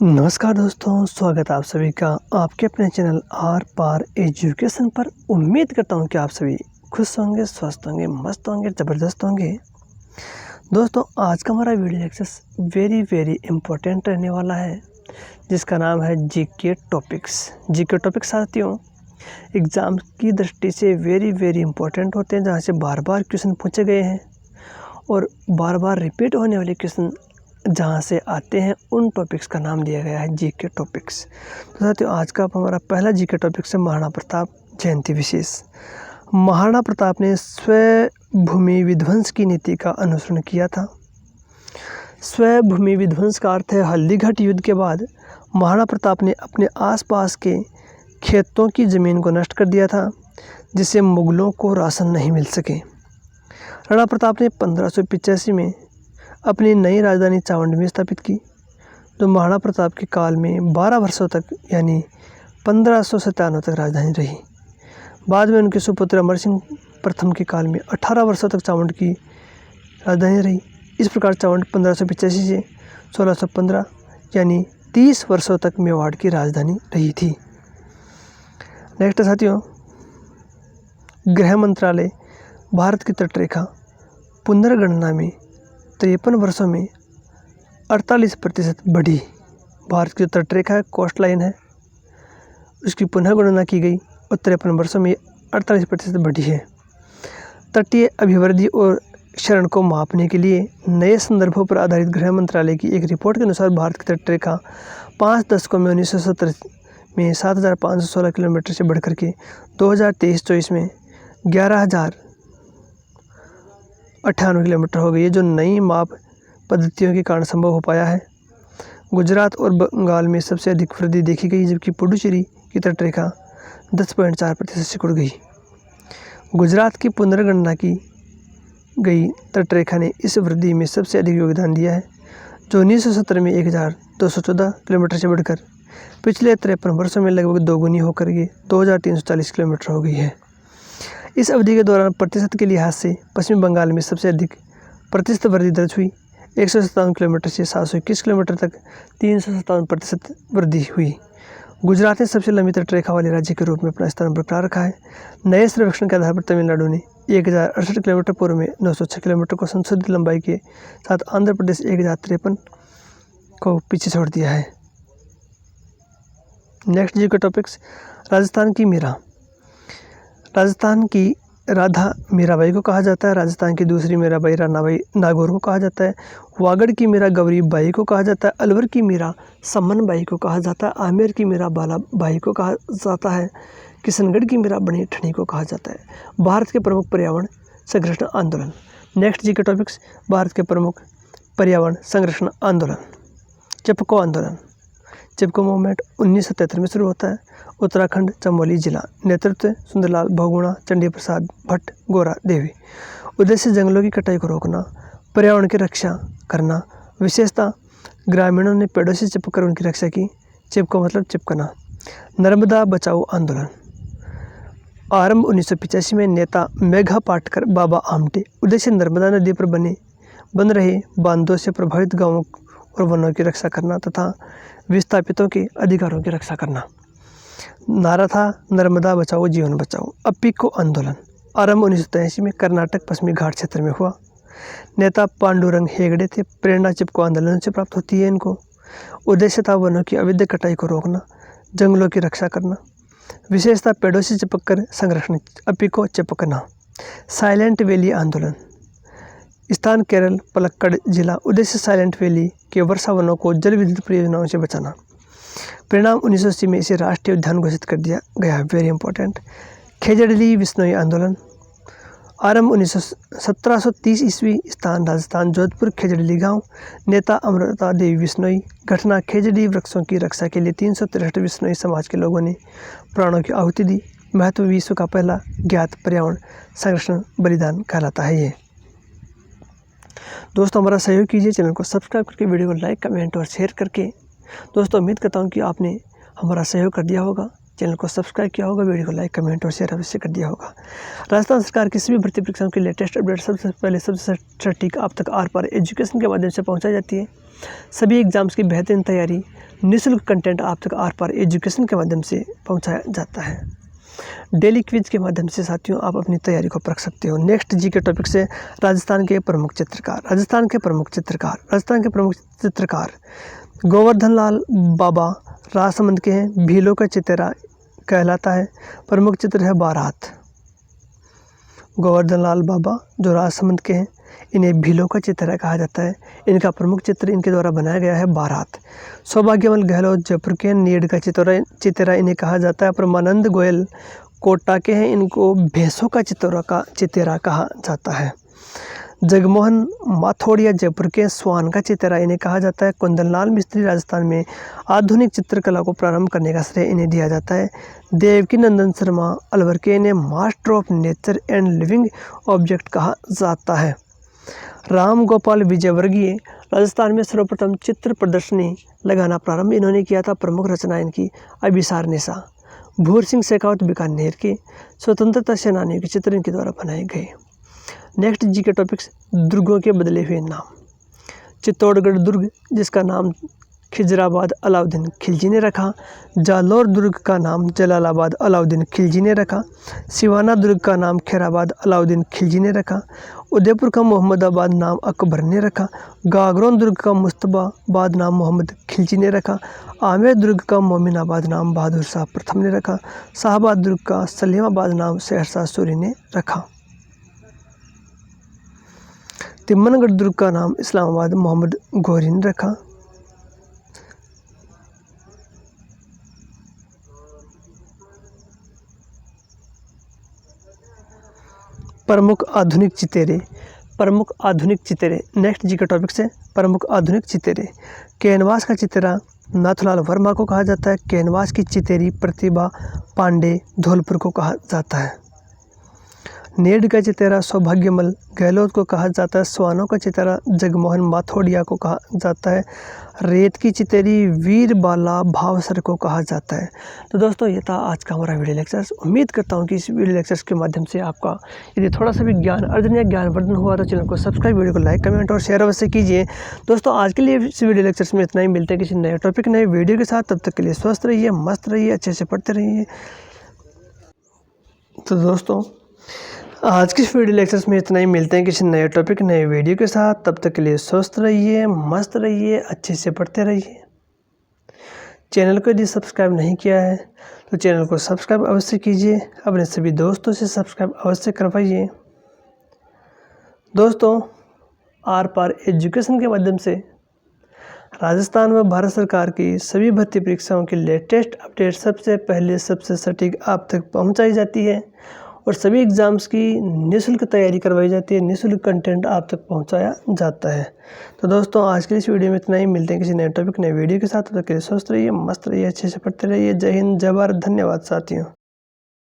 नमस्कार दोस्तों, स्वागत है आप सभी का आपके अपने चैनल आर पार एजुकेशन पर। उम्मीद करता हूं कि आप सभी खुश होंगे, स्वस्थ होंगे, मस्त होंगे, ज़बरदस्त होंगे। दोस्तों, आज का हमारा वीडियो लेक्चर वेरी इम्पोर्टेंट रहने वाला है, जिसका नाम है जीके टॉपिक्स। जीके टॉपिक्स साथियों एग्ज़ाम की दृष्टि से वेरी इम्पोर्टेंट होते हैं, जहाँ से बार क्वेश्चन पूछे गए हैं और बार रिपीट होने वाले क्वेश्चन जहाँ से आते हैं, उन टॉपिक्स का नाम दिया गया है जीके टॉपिक्स। तो साथियों, आज का हमारा पहला जीके टॉपिक्स है महाराणा प्रताप जयंती विशेष। महाराणा प्रताप ने स्वभूमि विध्वंस की नीति का अनुसरण किया था। स्वभूमि विध्वंस का अर्थ है हल्दीघाटी युद्ध के बाद महाराणा प्रताप ने अपने आसपास के खेतों की ज़मीन को नष्ट कर दिया था, जिससे मुगलों को राशन नहीं मिल सके। राणा प्रताप ने 1585 में अपनी नई राजधानी चावंड में स्थापित की, जो महाराणा प्रताप के काल में 12 वर्षों तक यानी 1597 तक राजधानी रही। बाद में उनके सुपुत्र अमर सिंह प्रथम के काल में 18 वर्षों तक चावंड की राजधानी रही। इस प्रकार चावंड 1585 से 1615 यानी 30 वर्षों तक मेवाड़ की राजधानी रही थी। नेक्स्ट साथियों, गृह मंत्रालय भारत की तटरेखा पुनर्गणना में 53 वर्षों में 48% बढ़ी। भारत की तटरेखा कोस्ट लाइन है, उसकी पुनः गणना की गई और 53 वर्षों में 48% बढ़ी है। तटीय अभिवृद्धि और क्षरण को मापने के लिए नए संदर्भों पर आधारित गृह मंत्रालय की एक रिपोर्ट के अनुसार भारत की तटरेखा 5 दशकों में 1970 में 7,516 किलोमीटर से बढ़कर के 2023-24 में 11,098 किलोमीटर हो गई है, जो नई माप पद्धतियों के कारण संभव हो पाया है। गुजरात और बंगाल में सबसे अधिक वृद्धि देखी गई, जबकि पुडुचेरी की तटरेखा 10.4% सिकुड़ गई। गुजरात की पुनर्गणना की गई तटरेखा ने इस वृद्धि में सबसे अधिक योगदान दिया है, जो 1970 में 1,214 किलोमीटर से बढ़कर पिछले 53 वर्षों में लगभग दोगुनी होकर के 2,340 किलोमीटर हो गई है। इस अवधि के दौरान प्रतिशत के लिहाज से पश्चिम बंगाल में सबसे अधिक प्रतिशत वृद्धि दर्ज हुई। 157 किलोमीटर से 721 किलोमीटर तक 357% वृद्धि हुई। गुजरात ने सबसे लंबी तटरेखा वाले राज्य के रूप में अपना स्थान बरकरार रखा है। नए सर्वेक्षण के आधार पर तमिलनाडु ने 1068 किलोमीटर, पूर्व में 906 किलोमीटर को संशोधित लंबाई के साथ आंध्र प्रदेश 1053 को पीछे छोड़ दिया है। नेक्स्ट जी का टॉपिक्स, राजस्थान की मीरा। राजस्थान की राधा मीराबाई को कहा जाता है। राजस्थान की दूसरी मीराबाई रानाबाई नागौर को कहा जाता है। वागड़ की मीरा गौरी बाई को कहा जाता है। अलवर की मीरा सम्मन बाई को कहा जाता है। आमेर की मीरा बाला बाई को कहा जाता है। किशनगढ़ की मीरा बनी ठनी को कहा जाता है। भारत के प्रमुख पर्यावरण संरक्षण आंदोलन। नेक्स्ट जी के टॉपिक्स, भारत के प्रमुख पर्यावरण संरक्षण आंदोलन। चिपको आंदोलन। चिपको मूवमेंट 1977 में शुरू होता है। उत्तराखंड, चमोली जिला। नेतृत्व सुंदरलाल बहुगुणा, चंडी प्रसाद भट्ट, गोरा देवी। उद्देश्य जंगलों की कटाई को रोकना, पर्यावरण की रक्षा करना। विशेषता ग्रामीणों ने पेड़ों से चिपककर उनकी रक्षा की। चिपको मतलब चिपकना। नर्मदा बचाओ आंदोलन। आरंभ 1985 में। नेता मेघा पाटकर, बाबा आमटे। उद्देश्य नर्मदा नदी पर बन रहे बांधों से प्रभावित गांवों और वनों की रक्षा करना तथा विस्थापितों के अधिकारों की रक्षा करना। नारा था नर्मदा बचाओ जीवन बचाओ। अप्पिको आंदोलन। आरंभ 1983 में। कर्नाटक पश्चिमी घाट क्षेत्र में हुआ। नेता पांडुरंग हेगड़े थे। प्रेरणा चिपको आंदोलन से प्राप्त होती है इनको। उद्देश्य था वनों की अवैध कटाई को रोकना, जंगलों की रक्षा करना। विशेषता पेड़ों से चिपककर संरक्षण, अप्पिको चिपकना। साइलेंट वैली आंदोलन। स्थान केरल, पलक्कड़ जिला। उद्देश्य साइलेंट वैली के वर्षा वनों को जल विद्युत परियोजनाओं से बचाना। परिणाम 1980 में इसे राष्ट्रीय उद्यान घोषित कर दिया गया। Very important. खेजड़ली विश्नोई आंदोलन। आरंभ 1730 ईस्वी। स्थान राजस्थान, जोधपुर, खेजड़ली गांव। नेता अमृता देवी विश्नोई। घटना खेजड़ी वृक्षों की रक्षा के लिए 363 विश्नोई समाज के लोगों ने प्राणों की आहुति दी। महत्व विश्व का पहला ज्ञात पर्यावरण संरक्षण बलिदान कहलाता है ये। दोस्तों, हमारा सहयोग कीजिए, चैनल को सब्सक्राइब करके, वीडियो को लाइक, कमेंट और शेयर करके। दोस्तों, उम्मीद करता हूँ कि आपने हमारा सहयोग कर दिया होगा। चैनल को सब्सक्राइब किया होगा, वीडियो को लाइक, कमेंट और शेयर अवश्य कर दिया होगा। राजस्थान सरकार की सभी भर्ती परीक्षाओं की लेटेस्ट अपडेट सबसे पहले सबसे सटीक आप तक आर पार एजुकेशन के माध्यम से पहुंचाई जाती है। सभी एग्जाम्स की बेहतरीन तैयारी, निःशुल्क कंटेंट आप तक आर पार एजुकेशन के माध्यम से पहुंचाया जाता है। डेली क्विज के माध्यम से साथियों आप अपनी तैयारी को परख सकते हो। नेक्स्ट जी के टॉपिक से राजस्थान के प्रमुख चित्रकार गोवर्धन लाल बाबा राजसमंद के हैं। भीलों का चितेरा कहलाता है। प्रमुख चित्र है बारात। गोवर्धन लाल बाबा जो राजसमंद के हैं, इन्हें भीलों का चितेरा कहा जाता है। इनका प्रमुख चित्र इनके द्वारा बनाया गया है बारात। सौभाग्यमल गहलोत जयपुर के, नीड का चितेरा इन्हें कहा जाता है। परमानंद गोयल कोटा के हैं, इनको भैंसों का चितेरा कहा जाता है। जगमोहन माथोड़िया जयपुर के, स्वान का चितेरा इन्हें कहा जाता है। कुंदनलाल मिस्त्री राजस्थान में आधुनिक चित्रकला को प्रारंभ करने का श्रेय इन्हें दिया जाता है। देवकी नंदन शर्मा अलवर के, इन्हें master of nature and living object कहा जाता है। राम गोपाल विजयवर्गीय राजस्थान में सर्वप्रथम चित्र प्रदर्शनी लगाना प्रारंभ इन्होंने किया था। प्रमुख रचना इनकी अभिसार निशा। भूर सिंह शेखावत बीकानेर के, स्वतंत्रता सेनानियों के चित्र इनके द्वारा बनाए गए। नेक्स्ट जी के टॉपिक्स दुर्गों के बदले हुए नाम। चित्तौड़गढ़ दुर्ग, जिसका नाम खिजराबाद अलाउद्दीन खिलजी ने रखा। जालौर दुर्ग का नाम जलालाबाद अलाउद्दीन खिलजी ने रखा। सिवाना दुर्ग का नाम खैराबाद अलाउद्दीन खिलजी ने रखा। उदयपुर का मोहम्मदाबाद नाम अकबर ने रखा। गागरोन दुर्ग का मुस्तफाबाद नाम मोहम्मद खिलजी ने रखा। आमेर दुर्ग का मोमिनाबाद नाम बहादुर शाह प्रथम ने रखा। शाहबाद दुर्ग का सलीमाबाद नाम सहरसा सूरी ने रखा। तिम्मनगढ़ दुर्ग का नाम इस्लामाबाद मोहम्मद गौरी ने रखा। प्रमुख आधुनिक चितेरे। नेक्स्ट जी का टॉपिक से प्रमुख आधुनिक चितेरे। कैनवास का चितेरा नाथुलाल वर्मा को कहा जाता है। कैनवास की चितेरी प्रतिभा पांडे धौलपुर को कहा जाता है। नेड का चितेरा सौभाग्यमल गहलोत को कहा जाता है। स्वानों का चितेरा जगमोहन माथोड़िया को कहा जाता है। रेत की चितेरी वीर बाला भावसर को कहा जाता है। तो दोस्तों ये था आज का हमारा वीडियो लेक्चर्स। उम्मीद करता हूँ कि इस वीडियो लेक्चर्स के माध्यम से आपका यदि थोड़ा सा भी ज्ञान अर्जन या ज्ञानवर्धन हुआ तो चैनल को सब्सक्राइब, वीडियो को लाइक, कमेंट और शेयर अवश्य कीजिए। दोस्तों आज के लिए इस वीडियो लेक्चर्स में इतना ही। मिलते हैं किसी नए टॉपिक, नए वीडियो के साथ। तब तक के लिए स्वस्थ रहिए, मस्त रहिए, अच्छे से पढ़ते रहिए। तो दोस्तों आज की वीडियो लेक्चर्स में इतना ही। मिलते हैं किसी नए टॉपिक, नए वीडियो के साथ। तब तक के लिए स्वस्थ रहिए, मस्त रहिए, अच्छे से पढ़ते रहिए। चैनल को यदि सब्सक्राइब नहीं किया है तो चैनल को सब्सक्राइब अवश्य कीजिए। अपने सभी दोस्तों से सब्सक्राइब अवश्य करवाइए। दोस्तों आर पार एजुकेशन के माध्यम से राजस्थान व भारत सरकार की सभी भर्ती परीक्षाओं की लेटेस्ट अपडेट सबसे पहले सबसे सटीक आप तक पहुंचाई जाती है और सभी एग्ज़ाम्स की निःशुल्क तैयारी करवाई जाती है। निःशुल्क कंटेंट आप तक पहुंचाया जाता है। तो दोस्तों आज के इस वीडियो में इतना ही। मिलते हैं किसी नए टॉपिक, नए वीडियो के साथ। तब तक के लिए स्वस्थ रहिए, मस्त रहिए, अच्छे से पढ़ते रहिए। जय हिंद, जय भारत, धन्यवाद साथियों।